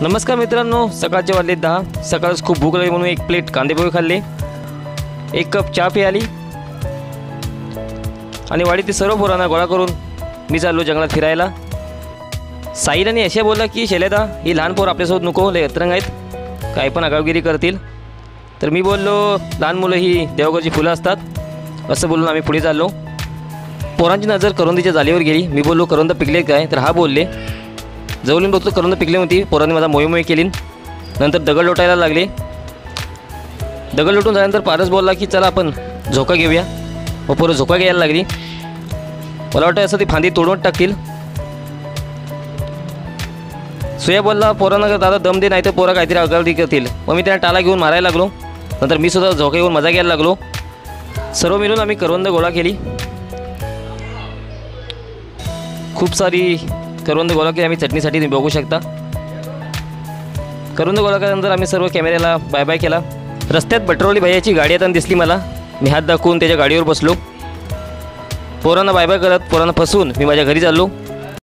नमस्कार मित्रांनो, सकाळचे वाजले 10. सकाळच खूप भूक लागली म्हणून एक प्लेट कांदे पोहे खाल्ले, एक कप चहा प्याली आणि वाडीतील सर्व पोरांना गोळा करून मी चाललो जंगलात फिरायला. साईलाने असे बोलला की शैलेदा, ही लहान पोर आपल्यासोबत नको, लय अतरंग आहेत, काही पण आगावगिरी करतील. तर मी बोललो, लहान मुलं ही देवघरची फुलं असतात असं बोलून आम्ही पुढे चाललो. पोरांची नजर करवंदीच्या जालीवर गेली. मी बोललो, करवंद पिकले काय? तर हा बोलले. जवळून बघतो करवंद पिकली होती. पोरांनी माझा मोही केली. नंतर दगड लोटायला लागले. दगड लोटून झाल्यानंतर पारस बोलला की चला आपण झोका घेऊया. व पोरं झोका घ्यायला लागली. मला वाटतं असं ती फांदी तोडून टाकतील. सुया बोलला, पोरांना दादा दम दे, नाही तर पोरं काहीतरी आगावगिरी करतील. मग मी त्यांना टाला घेऊन मारायला लागलो. नंतर मी सुद्धा झोका घेऊन मजा घ्यायला लागलो. सर्व मिळून आम्ही करवंद गोळा केली. खूप सारी करवंद गोळा केली आम्ही चटणीसाठी, तुम्ही बघू शकता. करवंद गोळा केल्यानंतर आम्ही सर्व कॅमेऱ्याला बाय बाय केला. रस्त्यात बटरवली भैयाची गाडी येताना दिसली मला. मी हात दाखवून त्याच्या गाडीवर बसलो. पोरांना बाय बाय करत पोरांना फसवून मी माझ्या घरी चाललो.